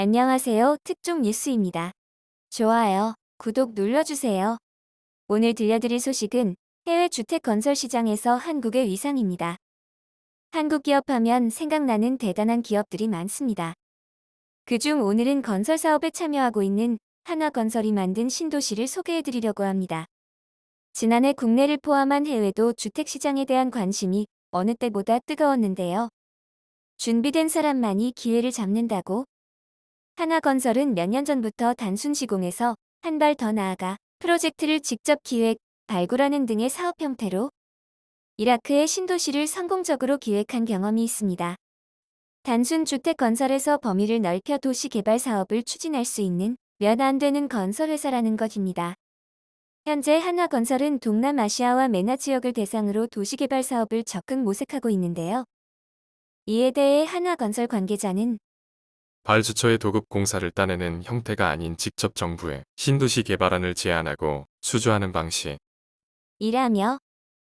안녕하세요. 특종 뉴스입니다. 좋아요, 구독 눌러주세요. 오늘 들려드릴 소식은 해외 주택 건설 시장에서 한국의 위상입니다. 한국 기업하면 생각나는 대단한 기업들이 많습니다. 그중 오늘은 건설 사업에 참여하고 있는 한화건설이 만든 신도시를 소개해드리려고 합니다. 지난해 국내를 포함한 해외도 주택 시장에 대한 관심이 어느 때보다 뜨거웠는데요. 준비된 사람만이 기회를 잡는다고? 한화건설은 몇 년 전부터 단순 시공에서 한 발 더 나아가 프로젝트를 직접 기획, 발굴하는 등의 사업 형태로 이라크의 신도시를 성공적으로 기획한 경험이 있습니다. 단순 주택 건설에서 범위를 넓혀 도시 개발 사업을 추진할 수 있는 몇 안 되는 건설회사라는 것입니다. 현재 한화건설은 동남아시아와 메나 지역을 대상으로 도시개발 사업을 적극 모색하고 있는데요. 이에 대해 한화건설 관계자는 발주처의 도급 공사를 따내는 형태가 아닌 직접 정부에 신도시 개발안을 제안하고 수주하는 방식. 이라며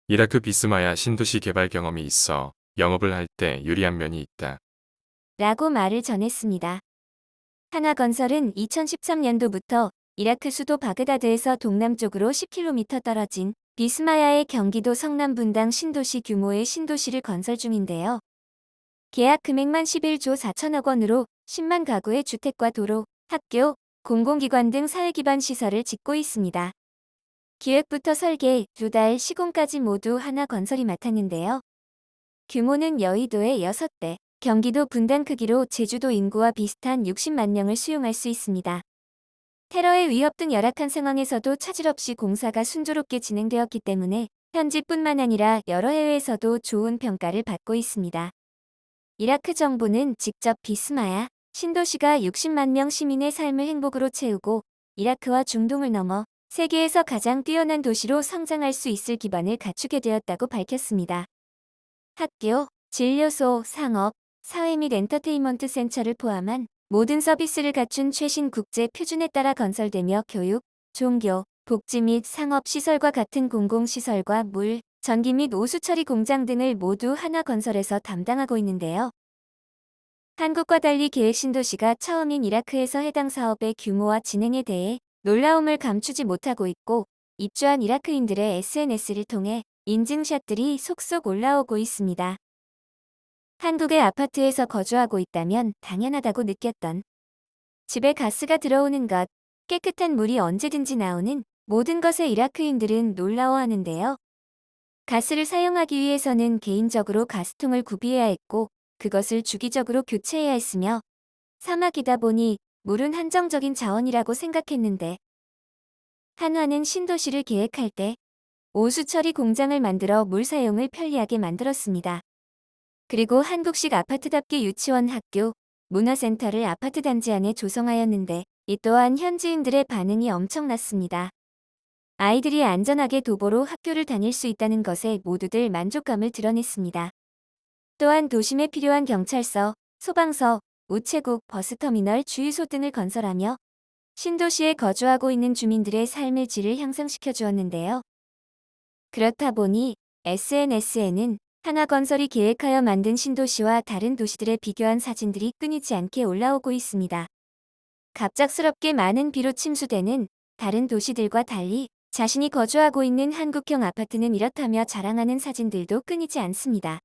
이라크 비스마야 신도시 개발 경험이 있어 영업을 할 때 유리한 면이 있다. 라고 말을 전했습니다. 한화건설은 2013년도부터 이라크 수도 바그다드에서 동남쪽으로 10km 떨어진 비스마야의 경기도 성남 분당 신도시 규모의 신도시를 건설 중인데요. 계약 금액만 11조 4천억 원으로 10만 가구의 주택과 도로, 학교, 공공기관 등 사회기반 시설을 짓고 있습니다. 기획부터 설계, 2달 시공까지 모두 한화건설이 맡았는데요. 규모는 여의도의 6배, 경기도 분당 크기로 제주도 인구와 비슷한 60만 명을 수용할 수 있습니다. 테러의 위협 등 열악한 상황에서도 차질 없이 공사가 순조롭게 진행되었기 때문에 현지뿐만 아니라 여러 해외에서도 좋은 평가를 받고 있습니다. 이라크 정부는 직접 비스마야 신도시가 60만 명 시민의 삶을 행복으로 채우고 이라크와 중동을 넘어 세계에서 가장 뛰어난 도시로 성장할 수 있을 기반을 갖추게 되었다고 밝혔습니다. 학교, 진료소, 상업, 사회 및 엔터테인먼트 센터를 포함한 모든 서비스를 갖춘 최신 국제 표준에 따라 건설되며 교육, 종교, 복지 및 상업 시설과 같은 공공시설과 물, 전기 및 오수 처리 공장 등을 모두 한화건설에서 담당하고 있는데요. 한국과 달리 계획 신도시가 처음인 이라크에서 해당 사업의 규모와 진행에 대해 놀라움을 감추지 못하고 있고 입주한 이라크인들의 SNS를 통해 인증샷들이 속속 올라오고 있습니다. 한국의 아파트에서 거주하고 있다면 당연하다고 느꼈던 집에 가스가 들어오는 것, 깨끗한 물이 언제든지 나오는 모든 것에 이라크인들은 놀라워하는데요. 가스를 사용하기 위해서는 개인적으로 가스통을 구비해야 했고 그것을 주기적으로 교체해야 했으며 사막이다 보니 물은 한정적인 자원이라고 생각했는데 한화는 신도시를 계획할 때 오수 처리 공장을 만들어 물 사용을 편리하게 만들었습니다. 그리고 한국식 아파트답게 유치원, 학교, 문화센터를 아파트 단지 안에 조성하였는데 이 또한 현지인들의 반응이 엄청났습니다. 아이들이 안전하게 도보로 학교를 다닐 수 있다는 것에 모두들 만족감을 드러냈습니다. 또한 도심에 필요한 경찰서, 소방서, 우체국, 버스터미널, 주유소 등을 건설하며 신도시에 거주하고 있는 주민들의 삶의 질을 향상시켜 주었는데요. 그렇다 보니 SNS에는 한화건설이 계획하여 만든 신도시와 다른 도시들의 비교한 사진들이 끊이지 않게 올라오고 있습니다. 갑작스럽게 많은 비로 침수되는 다른 도시들과 달리 자신이 거주하고 있는 한국형 아파트는 이렇다며 자랑하는 사진들도 끊이지 않습니다.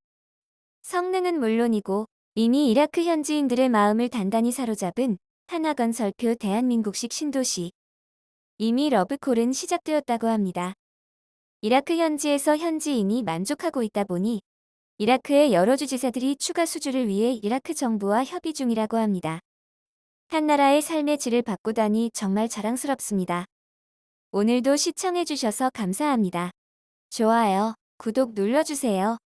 성능은 물론이고 이미 이라크 현지인들의 마음을 단단히 사로잡은 한화건설표 대한민국식 신도시. 이미 러브콜은 시작되었다고 합니다. 이라크 현지에서 현지인이 만족하고 있다 보니 이라크의 여러 주지사들이 추가 수주를 위해 이라크 정부와 협의 중이라고 합니다. 한 나라의 삶의 질을 바꾸다니 정말 자랑스럽습니다. 오늘도 시청해주셔서 감사합니다. 좋아요, 구독 눌러주세요.